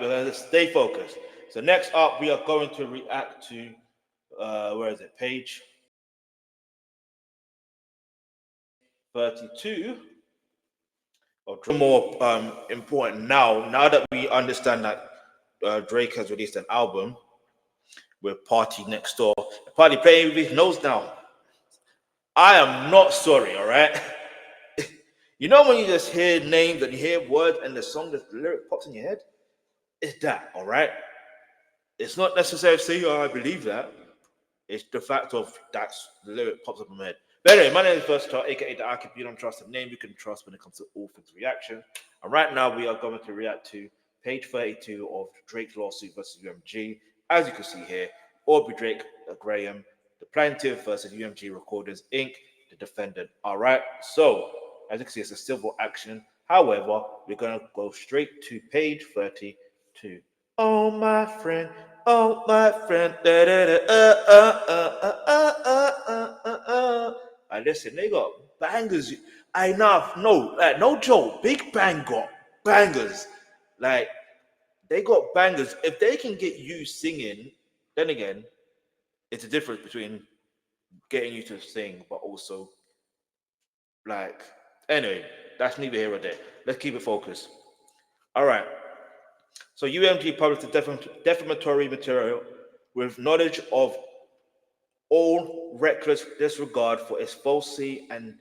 we're going to stay focused. So next up, we are going to react to, where is it? Page 32. More important now that we understand that Drake has released an album with Party Next Door. Party playing with his nose down. I am not sorry, all right? You know when you just hear names and you hear words and the song, the lyric pops in your head? It's that, all right? It's not necessarily saying, oh, I believe that. It's the fact of that's the lyric pops up in my head. But anyway, my name is Versatile, aka the Alkebulan Trust, a name you can trust when it comes to all things reaction. And right now we are going to react to page 32 of Drake's lawsuit versus UMG. As you can see here, Aubrey Drake Graham, the plaintiff versus UMG Recordings Inc., the defendant. All right, so as you can see, it's a civil action. However, we're going to go straight to page 32. Oh, my friend. Oh, my friend. And listen, they got bangers. No joke. Big Bang got bangers. Like, they got bangers. If they can get you singing, then again, it's a difference between getting you to sing, but also, like, anyway, that's neither here or there. Let's keep it focused. All right. So UMG published a defamatory material with knowledge of all reckless disregard for its falsity and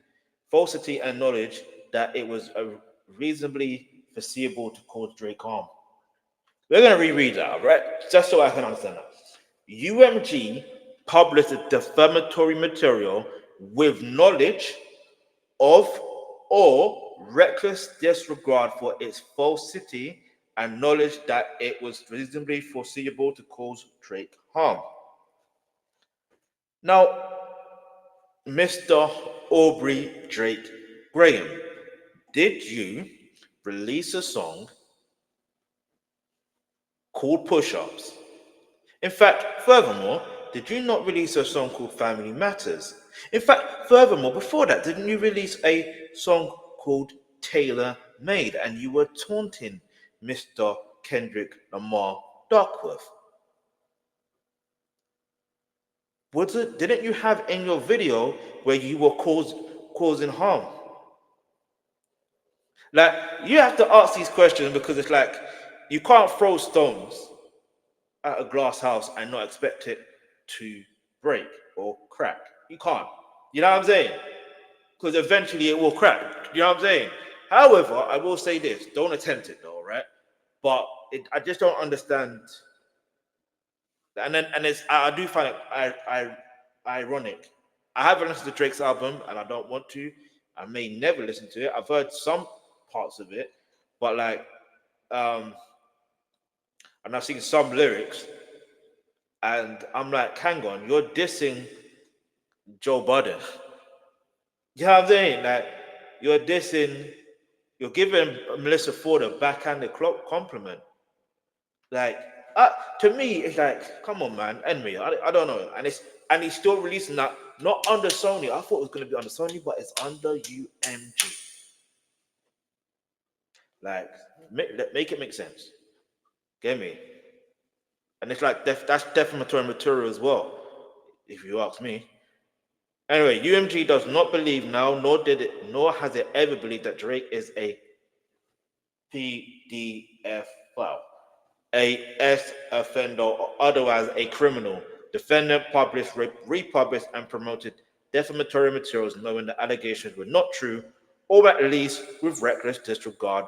knowledge that it was reasonably foreseeable to cause Drake harm. We're going to reread that, right? Just so I can understand that. UMG published a defamatory material with knowledge of or reckless disregard for its falsity and knowledge that it was reasonably foreseeable to cause Drake harm. Now, Mr. Aubrey Drake Graham, did you release a song called Push Ups? In fact, furthermore, did you not release a song called Family Matters? In fact, furthermore, before that, didn't you release a song called Tailor Made and you were taunting Mr. Kendrick Lamar Duckworth? Didn't you have in your video where you were causing harm? Like, you have to ask these questions because it's like you can't throw stones at a glass house and not expect it to break or crack. You can't. You know what I'm saying? Because eventually it will crack. You know what I'm saying? However, I will say this: don't attempt it, though, right? But I just don't understand. I do find it ironic. I haven't listened to Drake's album, and I don't want to. I may never listen to it. I've heard some parts of it, but and I've seen some lyrics, and I'm like, hang on, you're dissing Joe Budden. You know what I'm saying? Like, you're giving Melissa Ford a backhanded compliment. Like, to me, it's like, come on, man. Anyway, I don't know. And he's still releasing that, not under Sony. I thought it was going to be under Sony, but it's under UMG. Like, make it make sense. Get me? And it's like, that's defamatory material as well, if you ask me. Anyway, UMG does not believe now, nor has it ever believed that Drake is a PDF file, a S offender, or otherwise a criminal. Defendant published, republished, and promoted defamatory materials knowing the allegations were not true, or at least with reckless disregard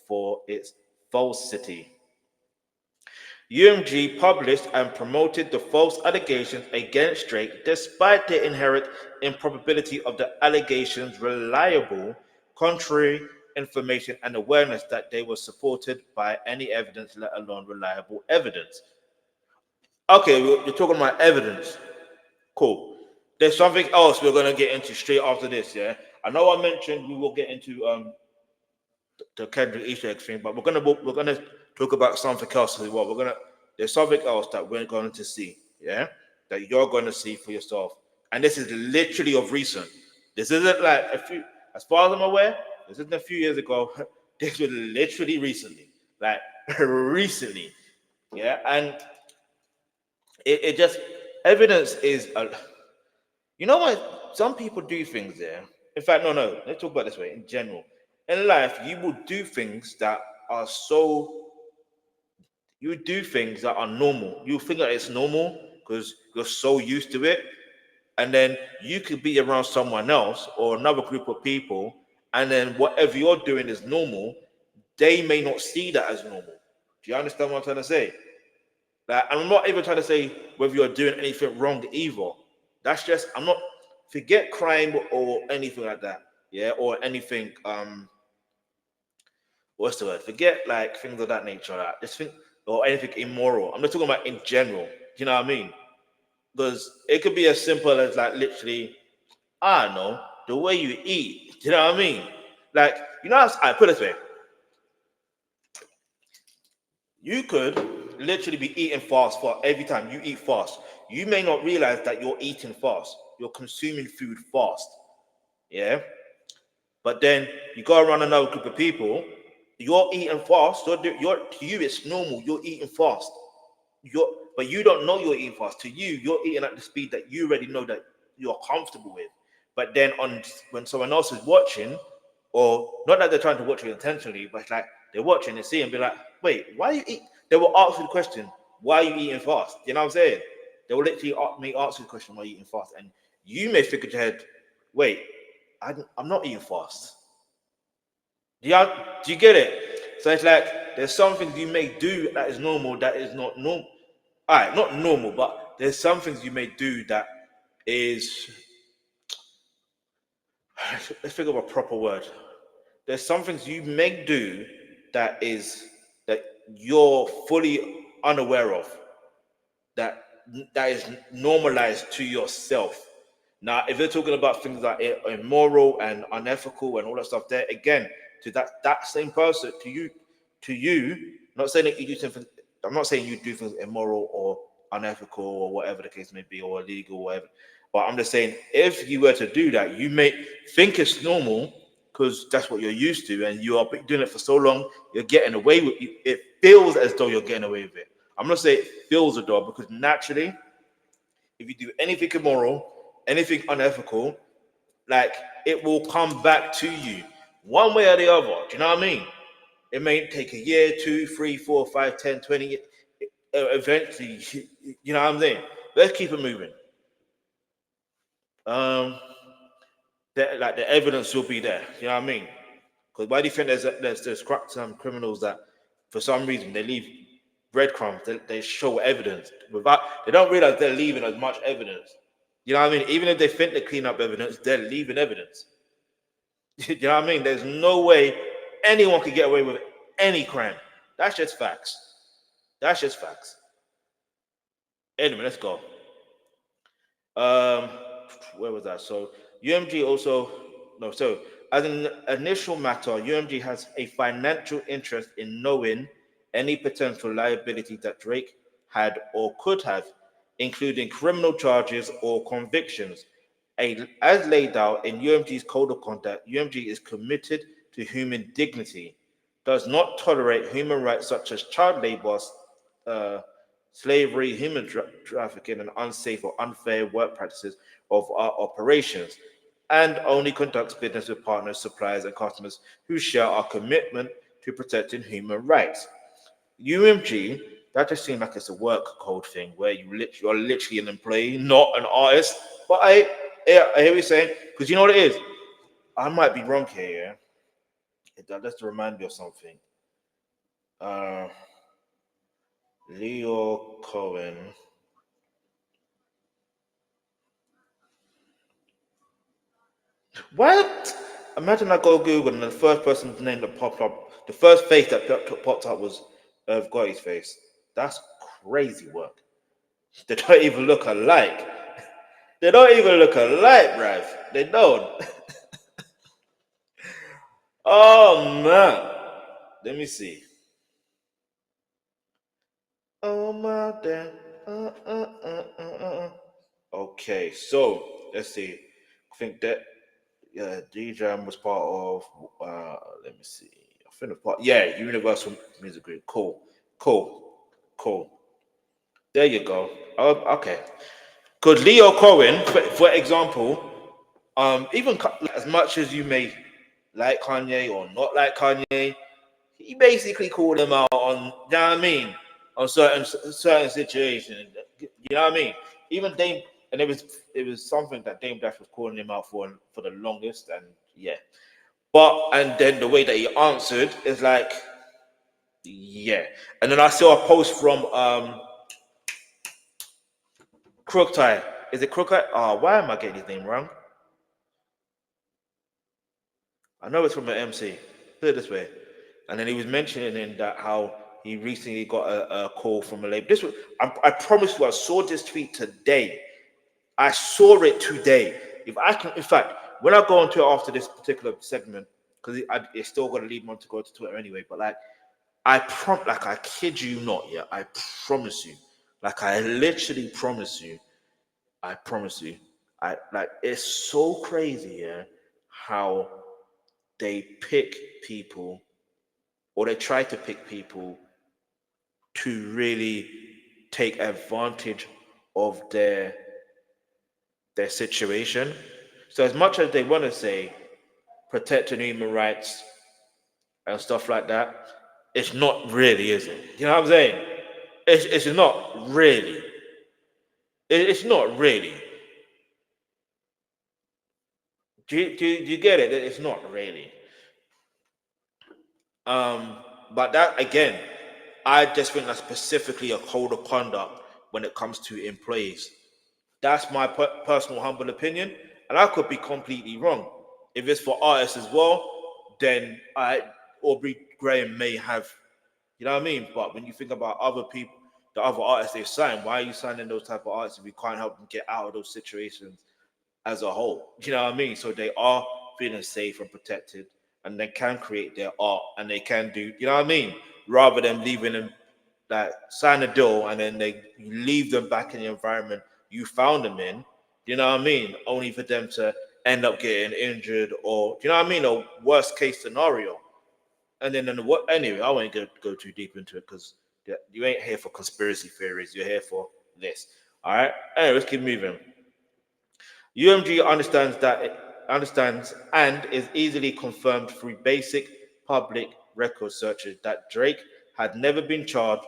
for its falsity. UMG published and promoted the false allegations against Drake despite the inherent improbability of the allegations, reliable, contrary information, and awareness that they were supported by any evidence, let alone reliable evidence. Okay, you're talking about evidence. Cool. There's something else we're going to get into straight after this, yeah? I know I mentioned we will get into the Kendrick Easter egg thing, but we're gonna talk about something else as well. There's something else that we're going to see, yeah, that you're going to see for yourself, and this is literally of recent. This isn't like as far as I'm aware, this isn't a few years ago. This was literally recently. Like, recently. Yeah, and it just evidence is you know what? Some people do things there. In fact, no. Let's talk about it this way. In general, in life, you will do things that are so. You do things that are normal. You think that it's normal because you're so used to it, and then you could be around someone else or another group of people, and then whatever you're doing is normal. They may not see that as normal. Do you understand what I'm trying to say? Like, I'm not even trying to say whether you're doing anything wrong either. That's just I'm not forget crime or anything like that. Yeah, or anything what's the word? Forget like things of that nature, like this thing or anything immoral. I'm just talking about in general. Do you know what I mean? Because it could be as simple as like literally, I don't know, the way you eat. Do you know what I mean? Like, you know, I put it this way. You could literally be eating fast for every time you eat fast. You may not realize that you're eating fast. You're consuming food fast. Yeah. But then you go around another group of people, you're eating fast. You're to you, it's normal. You're eating fast. But you don't know you're eating fast. To you, you're eating at the speed that you already know that you're comfortable with. But then on when someone else is watching, or not that they're trying to watch you intentionally, but like they're watching, they see and be like, wait, why you eat? They will ask you the question, why are you eating fast? You know what I'm saying? They will literally ask you the question, why are you eating fast? And you may think in your head, wait, I'm not eating fast. Do you get it? So it's like there's something you may do that is normal that is not normal. All right, not normal, but there's some things you may do that is. Let's think of a proper word. There's some things you may do that is that you're fully unaware of that that is normalized to yourself. Now, if you're talking about things like immoral and unethical and all that stuff, there again, to that same person, to you, not saying that you do something. I'm not saying you do things immoral or unethical or whatever the case may be or illegal or whatever. But I'm just saying, if you were to do that, you may think it's normal because that's what you're used to, and you are doing it for so long, you're getting away with it. It feels as though you're getting away with it. I'm not saying it feels a door because naturally, if you do anything immoral, anything unethical, like it will come back to you one way or the other. Do you know what I mean? It may take a year, 2, 3, 4, 5, 10, 20. Eventually, you know what I'm saying? Let's keep it moving. Um, like the evidence will be there. You know what I mean? Because why do you think there's some criminals that for some reason they leave breadcrumbs, they show evidence without they don't realize they're leaving as much evidence. You know what I mean? Even if they think they clean up evidence, they're leaving evidence. You know what I mean? There's no way anyone could get away with any crime. That's just facts. That's just facts. Anyway, let's go. Um, where was that? So UMG also no. So as an initial matter, UMG has a financial interest in knowing any potential liability that Drake had or could have, including criminal charges or convictions. As laid out in UMG's code of conduct, UMG is committed to human dignity, does not tolerate human rights such as child labor, uh, slavery, human trafficking, and unsafe or unfair work practices of our operations, and only conducts business with partners, suppliers, and customers who share our commitment to protecting human rights. UMG, that just seems like it's a work code thing where you're literally an employee, not an artist. But I hear you saying, because you know what it is? I might be wrong here, yeah? That just to remind me of something. Uh, Leo Cohen. What? Imagine I go Google and the first person's name that popped up, the first face that popped up was Gotti's face. That's crazy work. They don't even look alike. They don't even look alike, bruv. They don't. Oh man. Let me see. Oh my damn. Okay, so let's see. I think that DJ was part of. Let me see. think the part, yeah, Universal Music Group. Cool, cool, cool. There you go. Okay. Because Leo Cohen, for example, even as much as you may like Kanye or not like Kanye, he basically called him out on, you know what I mean, on certain situations. You know what I mean? Even Dame, and it was something that Dame Dash was calling him out for the longest, and yeah. But and then the way that he answered is like, yeah. And then I saw a post from Crooktie. Is it Crooktie? Oh, why am I getting his name wrong? I know it's from an MC. Put it this way. And then he was mentioning in that how he recently got a call from a label. This was, I promise you, I saw this tweet today. I saw it today. If I can, in fact, when I go into it after this particular segment, because it's still going to lead me on to go to Twitter anyway. But like, like I kid you not, yeah, I promise you, like I literally promise you, I promise you, I like it's so crazy, yeah, how they pick people or they try to pick people to really take advantage of their situation. So as much as they want to say protecting human rights and stuff like that, it's not really, is it? You know what I'm saying? It's not really. It's not really. Do you get it? It's not really. Um, but that again, I just think that's specifically a code of conduct when it comes to employees. That's my personal humble opinion, and I could be completely wrong. If it's for artists as well, then Aubrey Graham may have, you know what I mean. But when you think about other people, the other artists they've signed, why are you signing those type of artists if we can't help them get out of those situations as a whole? You know what I mean? So they are feeling safe and protected, and they can create their art, and they can do, you know what I mean, rather than leaving them that sign a deal and then they you leave them back in the environment you found them in, you know what I mean? Only for them to end up getting injured or, you know what I mean? A worst case scenario. And then what? Anyway, I won't go too deep into it because you ain't here for conspiracy theories. You're here for this. All right. Anyway, let's keep moving. UMG understands and is easily confirmed through basic public record searches that Drake had never been charged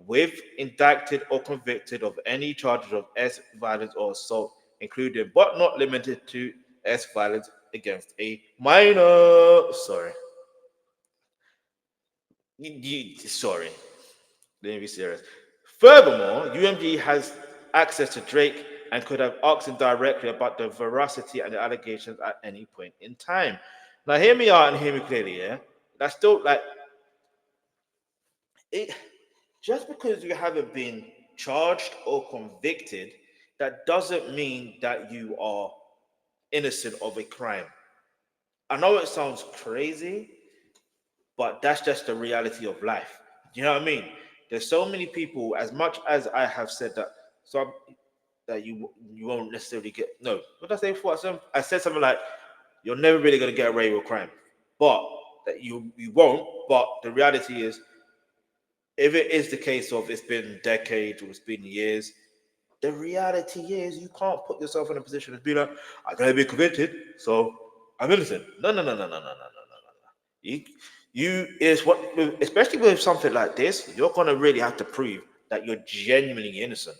with, indicted, or convicted of any charges of S violence or assault, including but not limited to S violence against a minor. Sorry. Sorry. Let me be serious. Furthermore, UMG has access to Drake and could have asked him directly about the veracity and the allegations at any point in time. Now, hear me out and hear me clearly, yeah? That's still like it. Just because you haven't been charged or convicted, that doesn't mean that you are innocent of a crime. I know it sounds crazy, but that's just the reality of life. You know what I mean? There's so many people. As much as I have said that some that you won't necessarily get. No, what did I say before? I said something like you're never really gonna get away with crime, but that you won't. But the reality is, if it is the case of it's been decades or it's been years, the reality is you can't put yourself in a position to be like, I'm gonna be convicted, so I'm innocent. No. You, you is what, especially with something like this, you're gonna really have to prove that you're genuinely innocent.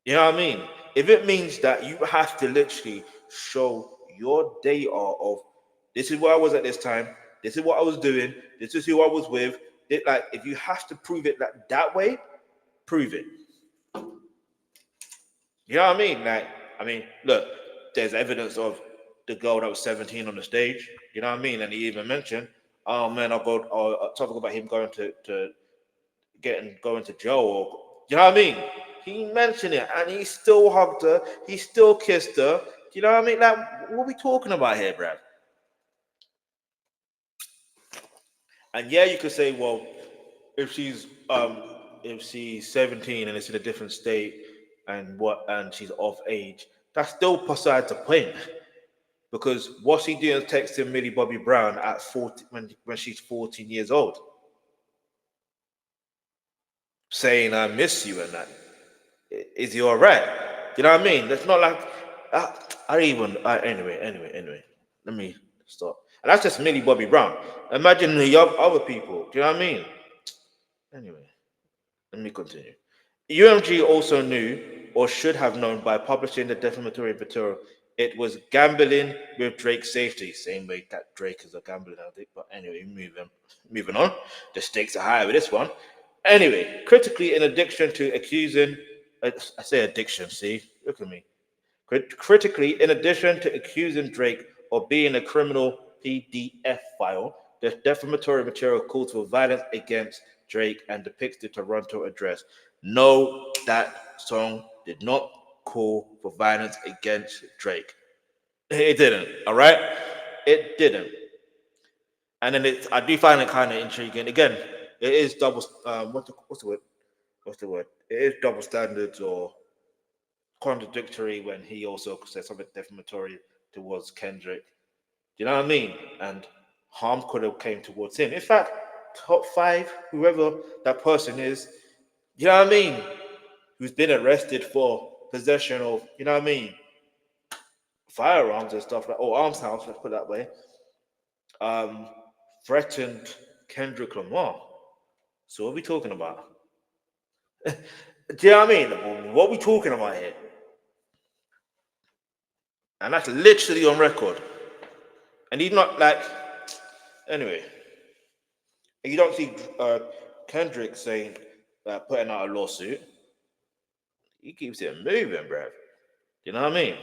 You know what I mean? If it means that you have to literally show your data of this is where I was at this time, this is what I was doing, this is who I was with. Like if you have to prove it that way, prove it. You know what I mean? Like, I mean, look, there's evidence of the girl that was 17 on the stage. You know what I mean? And he even mentioned, oh man, talking about him going to jail, or you know what I mean? He mentioned it, and he still hugged her. He still kissed her. You know what I mean? Like, what are we talking about here, Brad? And yeah, you could say, well, if she's um if she's 17 and it's in a different state and she's of age, that's still besides the point. Because what's he doing texting Millie Bobby Brown at 40 when she's 14 years old, saying I miss you and that? Is he all right? You know what I mean? That's not like I don't even. Anyway. Let me stop. And that's just Millie Bobby Brown. Imagine the other people. Do you know what I mean? Anyway, let me continue. UMG also knew, or should have known, by publishing the defamatory material, it was gambling with Drake's safety. Same way that Drake is a gambling addict. But anyway, moving on. The stakes are higher with this one. Anyway, critically, in addition to accusing, I say addiction. See, look at me. Critically, in addition to accusing Drake of being a criminal PDF file, the defamatory material calls for violence against Drake and depicts the Toronto address. No, that song did not call for violence against Drake. It didn't, all right? It didn't. And then I do find it kind of intriguing. Again, it is double, what's the word? What's the word? It is double standards or contradictory when he also said something defamatory towards Kendrick. Do you know what I mean? And harm could have came towards him. In fact, top five, whoever that person is, you know what I mean? Who's been arrested for possession of, you know what I mean, firearms and stuff like, or arms house, let's put it that way, um, threatened Kendrick Lamar. So what are we talking about? Do you know what I mean? What are we talking about here? And that's literally on record. And he's not like, anyway, you don't see Kendrick saying, putting out a lawsuit. He keeps it moving, bruv. You know what I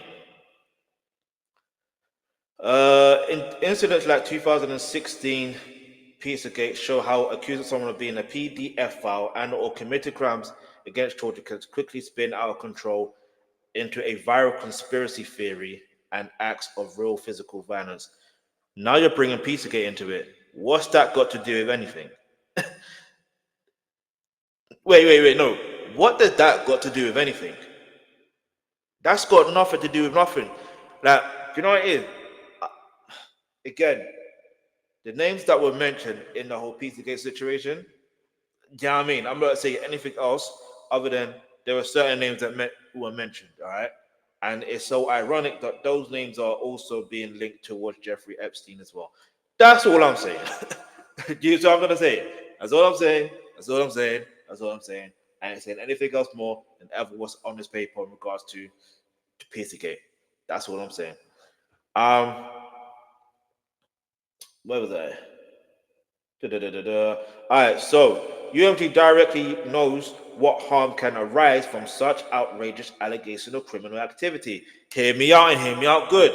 mean? In incidents like 2016 Pizzagate show how accusing someone of being a PDF file and or committed crimes against children can quickly spin out of control into a viral conspiracy theory and acts of real physical violence. Now you're bringing Pizzagate into it. What's that got to do with anything? Wait, no. What does that got to do with anything? That's got nothing to do with nothing. Like, you know what it is? Uh, Again, the names that were mentioned in the whole Pizzagate situation, you know what I mean? I'm not saying anything else other than there were certain names that were mentioned, all right? And it's so ironic that those names are also being linked towards Jeffrey Epstein as well. That's all I'm saying. You so I'm gonna say. That's all I'm saying. That's all I'm saying. That's all I'm saying. I ain't saying anything else more than ever was on this paper in regards to Pizzagate. That's what I'm saying. Um, where was I? Da-da-da-da-da. All right, so UMG directly knows what harm can arise from such outrageous allegation of criminal activity. Hear me out and hear me out good.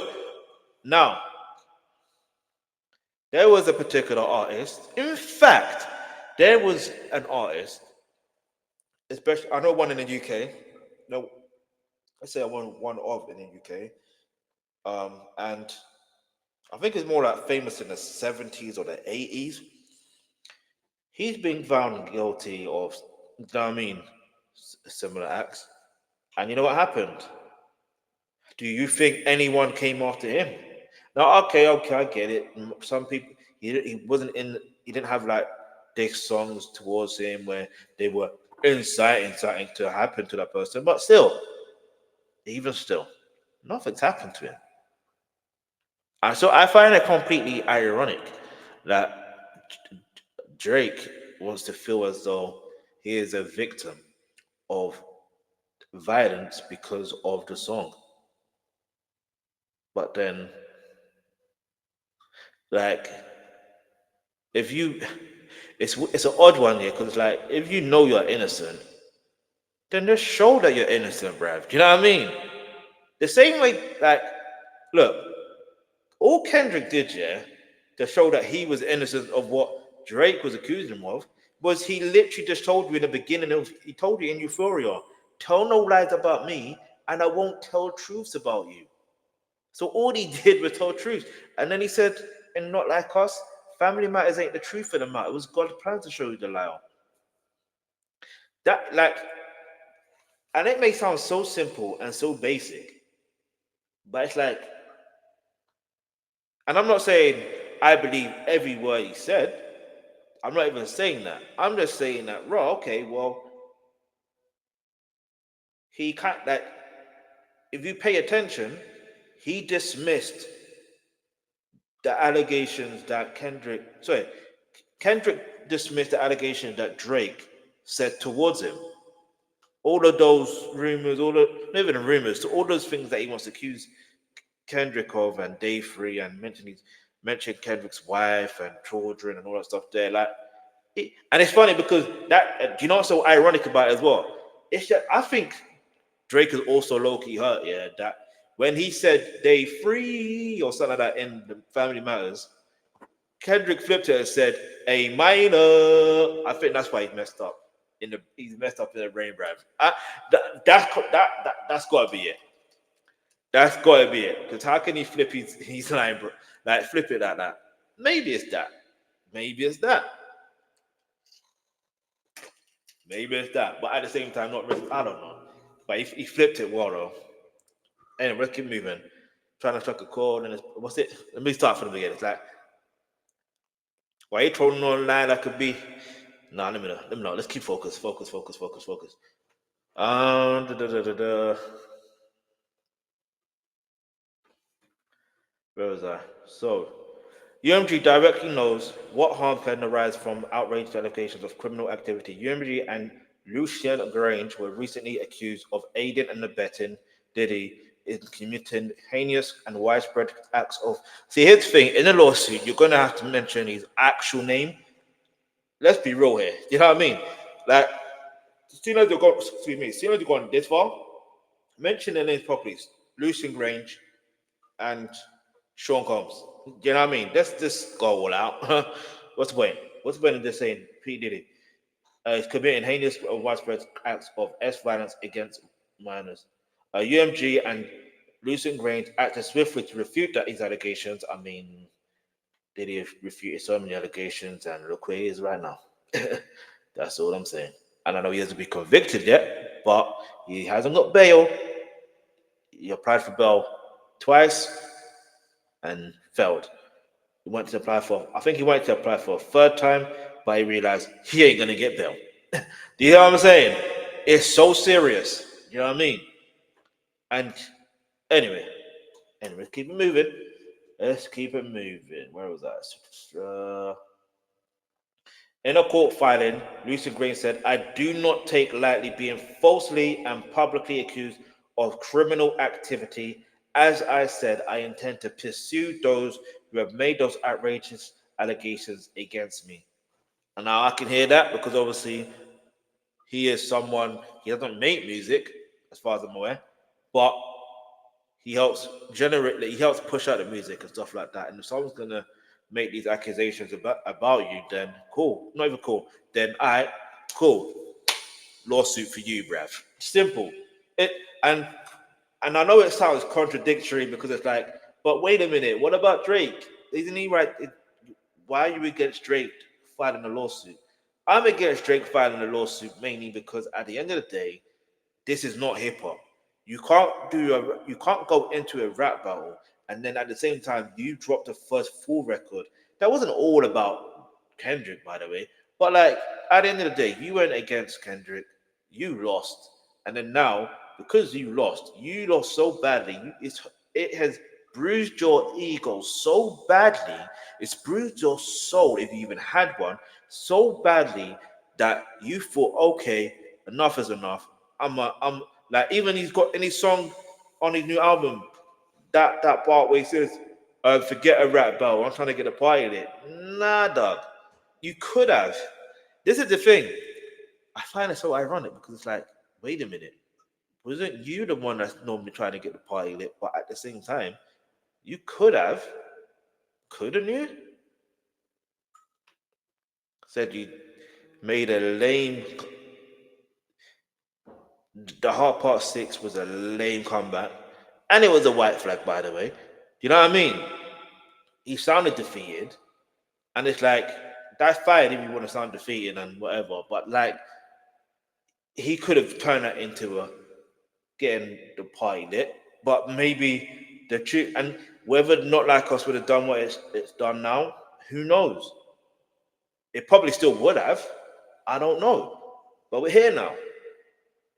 Now, there was a particular artist. In fact, there was an artist, especially I know one in the UK. No, let's say I want one of in the UK. And I think it's more like famous in the 70s or the 80s. He's been found guilty of, you know what I mean, similar acts. And you know what happened? Do you think anyone came after him? Now, okay, I get it. Some people, he wasn't in, he didn't have like dick songs towards him where they were inciting something to happen to that person. But still, even still, nothing's happened to him. And so I find it completely ironic that Drake wants to feel as though he is a victim of violence because of the song. But then, like, if you, it's an odd one here because it's like if you know you're innocent, then just show that you're innocent, bruv. Do you know what I mean? The same way, like, look, all Kendrick did, yeah, to show that he was innocent of what Drake was accusing him of, was he literally just told you in the beginning of, he told you in Euphoria, tell no lies about me, and I won't tell truths about you. So all he did was tell truth. And then he said, and not like us, family matters ain't the truth of the matter. It was God's plan to show you the lie. That like, and it may sound so simple and so basic, but it's like And I'm not saying I believe every word he said. I'm not even saying that. I'm just saying that, raw, okay, well, he can't, like, if you pay attention, he dismissed the allegations that Kendrick dismissed the allegations that Drake said towards him. All of those rumors, not even rumors, so all those things that he wants to accuse Kendrick of and Day Free and mentioned Kendrick's wife and children and all that stuff there. Like, and it's funny because that, do you know what's so ironic about it as well? It's just, I think Drake is also low key hurt, yeah, that when he said Day Free or something like that in the Family Matters, Kendrick flipped it and said a minor. I think that's why he messed up. He's messed up in the brain, bruv. That's gotta be it. That's gotta be it. Because how can he flip his line, bro? Like flip it like that? Maybe it's that. Maybe it's that. Maybe it's that. But at the same time, not really. I don't know. But he flipped it well though. Anyway, let's keep moving. Trying to struck a chord and what's it? Let me start from the beginning. It's like, why are you trolling online? That could be. Nah, let me know. Let me know. Let's keep focus. Focus. Focus. Focus. Focus. Da, da, da, da, da. Where was I? So, UMG directly knows what harm can arise from outrageous allegations of criminal activity. UMG and Lucien Grange were recently accused of aiding and abetting Diddy in committing heinous and widespread acts of. See, here's the thing: in a lawsuit, you're going to have to mention his actual name. Let's be real here. You know what I mean? Like, seeing as they've gone, excuse me, seeing as they've gone this far, mention their names properly. Lucien Grange and Sean Combs. You know what I mean? Let's just go all out. What's the point? What's the point of just saying P. Diddy is committing heinous or widespread acts of violence against minors? UMG and Lucien Grange acted swiftly to refute these allegations. I mean, Diddy refuted so many allegations, and look where he is right now. That's all I'm saying. And I know he hasn't been convicted yet, but he hasn't got bail. He applied for bail twice and failed. He went to apply for, I think he wanted to apply for a third time, but he realized he ain't gonna get bail. Do you hear what I'm saying? It's so serious. You know what I mean? And anyway, let's keep it moving. Let's keep it moving. Where was that? In a court filing, Lucy Green said, I do not take lightly being falsely and publicly accused of criminal activity. As I said, I intend to pursue those who have made those outrageous allegations against me. And now I can hear that because obviously he is someone, he doesn't make music, as far as I'm aware, but he helps push out the music and stuff like that. And if someone's gonna make these accusations about you, then cool. Not even cool. Then cool. Lawsuit for you, bruv. Simple. It and I know it sounds contradictory because it's like, but wait a minute, what about Drake? Isn't he right? Why are you against Drake filing a lawsuit? I'm against Drake filing a lawsuit mainly because at the end of the day, this is not hip hop. You can't go into a rap battle and then at the same time you drop the first full record. That wasn't all about Kendrick, by the way. But like at the end of the day, you went against Kendrick, you lost, and then now because you lost so badly. It has bruised your ego so badly. It's bruised your soul if you even had one so badly that you thought, okay, enough is enough. I'm like even he's got any song on his new album that part where he says, "Forget a rap battle. I'm trying to get a party in it." Nah, dog. You could have. This is the thing. I find it so ironic because it's like, wait a minute, wasn't you the one that's normally trying to get the party lit? But at the same time, you could have, couldn't you? Said you made a lame. The Hard Part 6 was a lame comeback. And it was a white flag, by the way. You know what I mean? He sounded defeated. And it's like, that's fine if you want to sound defeated and whatever. But like, he could have turned that into a getting the party lit. But maybe the truth, and whether Not Like Us would have done what it's done now, who knows? It probably still would have. I don't know, but we're here now.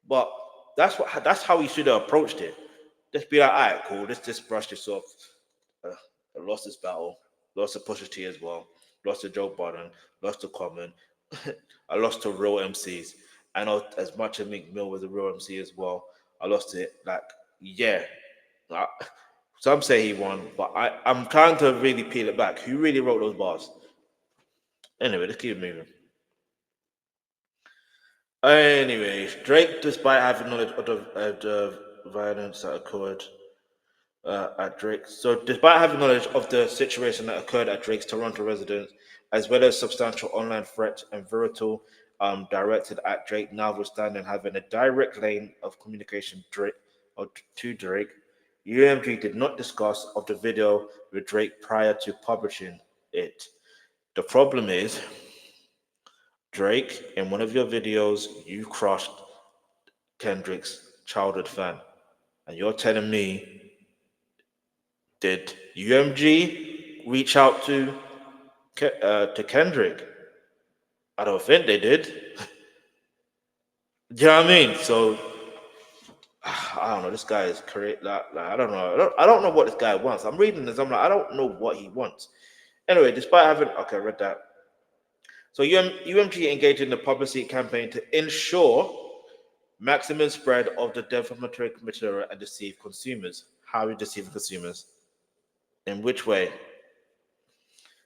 But that's how we should have approached it. Just be like, all right, cool. Let's just brush this off. I lost this battle. Lost to Pusha T as well. Lost to Joe Budden. Lost to Common. I lost to real MCs. I know as much as Meek Mill was a real MC as well. I lost it. Like, yeah. I- Some say he won, but I'm trying to really peel it back. Who really wrote those bars? Anyway, let's keep it moving. Anyways, Drake, despite having knowledge of the violence that occurred at Drake, so despite having knowledge of the situation that occurred at Drake's Toronto residence, as well as substantial online threats and virtual directed at Drake, notwithstanding having a direct lane of communication to Drake, UMG did not discuss of the video with Drake prior to publishing it. The problem is, Drake, in one of your videos, you crushed Kendrick's childhood fan, and you're telling me, did UMG reach out to Kendrick? I don't think they did. Do you know what I mean? So I don't know. This guy is correct. Like, I don't know. I don't know what this guy wants. I'm reading this. I'm like, I don't know what he wants. Anyway, despite having I read that. So UMG engaged in the publicity campaign to ensure maximum spread of the defamatory material and deceive consumers. How we deceive consumers? In which way?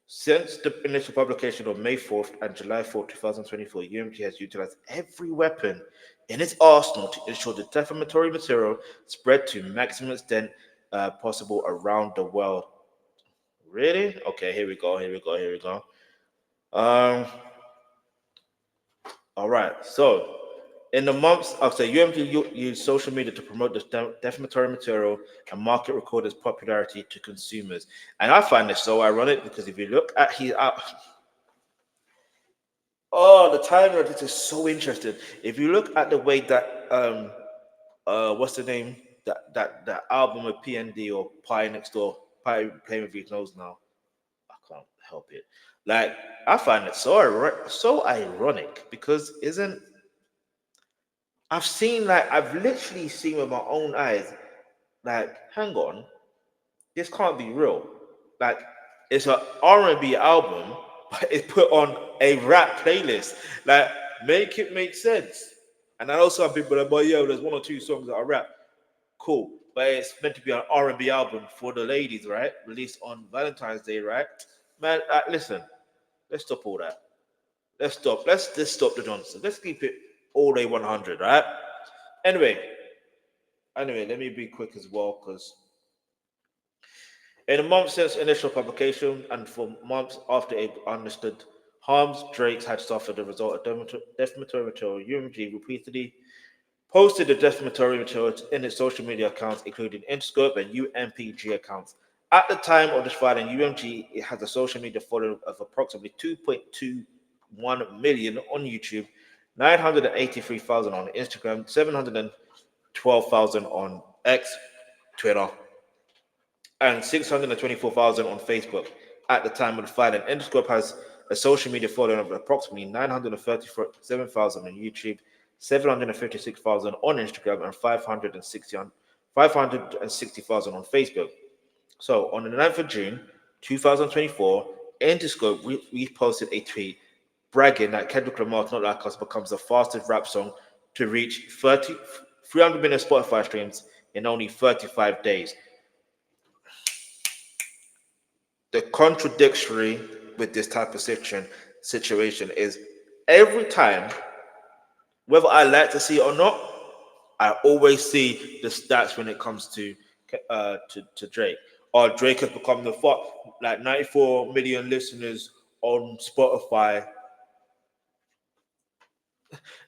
Since the initial publication on May 4th and July 4th, 2024, UMG has utilized every weapon in its arsenal to ensure the defamatory material spread to maximum extent possible around the world. Really? Okay, here we go. Um, all right. So, in the months after UMG used social media to promote the defamatory material and market record its popularity to consumers. And I find this so ironic because if you look at the timer of this is so interesting. If you look at the way that what's the name that album with PND or Pie Next Door, Pie playing with his nose now. I can't help it. Like I find it so ironic because isn't I've literally seen with my own eyes, like, hang on, this can't be real. Like, it's an R&B album, but it's put on a rap playlist. Like, make it make sense. And I know some people are like, but yeah, there's one or two songs that are rap. Cool. But it's meant to be an R&B album for the ladies, right? Released on Valentine's Day, right? Man, listen, let's stop all that. Let's stop. Let's just stop the nonsense. Let's keep it all day 100, right? Anyway, let me be quick as well, because in the months since initial publication and for months after it understood harms Drake's had suffered as a result of defamatory material, UMG repeatedly posted the defamatory material in its social media accounts, including Interscope and UMPG accounts. At the time of this filing, UMG has a social media following of approximately 2.21 million on YouTube, 983,000 on Instagram, 712,000 on X, Twitter, and 624,000 on Facebook. At the time of the filing, Interscope has a social media following of approximately 937,000 on YouTube, 756,000 on Instagram, and 560,000 on Facebook. So on the 9th of June 2024, Interscope reposted a tweet bragging that Kendrick Lamar's Not Like Us becomes the fastest rap song to reach 300 million Spotify streams in only 35 days. The contradictory with this type of situation is every time, whether I like to see it or not, I always see the stats when it comes to Drake. Or Drake has become the 94 million listeners on Spotify.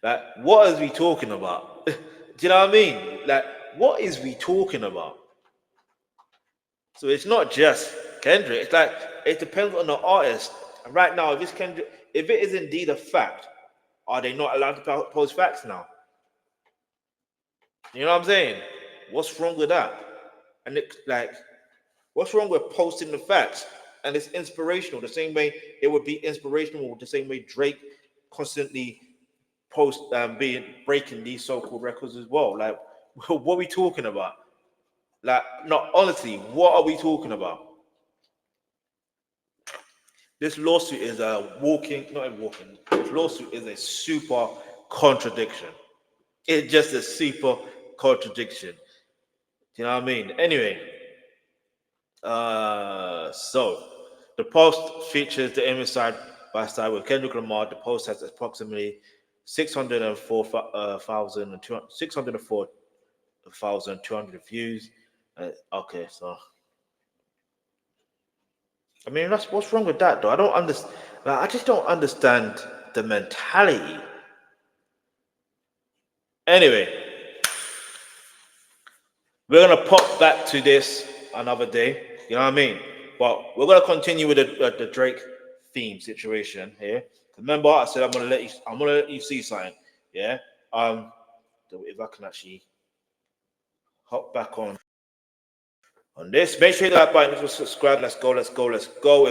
Like, what is we talking about? Do you know what I mean? Like, what is we talking about? So it's not just Kendrick. It's like it depends on the artist. And right now, if it's Kendrick, if it is indeed a fact, are they not allowed to post facts now? You know what I'm saying? What's wrong with that? And What's wrong with posting the facts? And it's inspirational. The same way it would be inspirational, the same way Drake constantly post being breaking these so-called records as well. Like, what are we talking about? Like, no, honestly, what are we talking about? This lawsuit is a walking, not a walking. This lawsuit is a super contradiction. It's just a super contradiction. Do you know what I mean? Anyway, so the post features the image side by side with Kendrick Lamar. The post has approximately 604,200 views. Okay, so I mean, that's what's wrong with that, though. I don't understand. Like, I just don't understand the mentality. Anyway, we're gonna pop back to this another day. You know what I mean? But we're gonna continue with the Drake theme situation here. Remember, I said I'm gonna let you see something. Yeah. If I can actually hop back on this, make sure you hit that like button, subscribe. Let's go. Let's go. Let's go.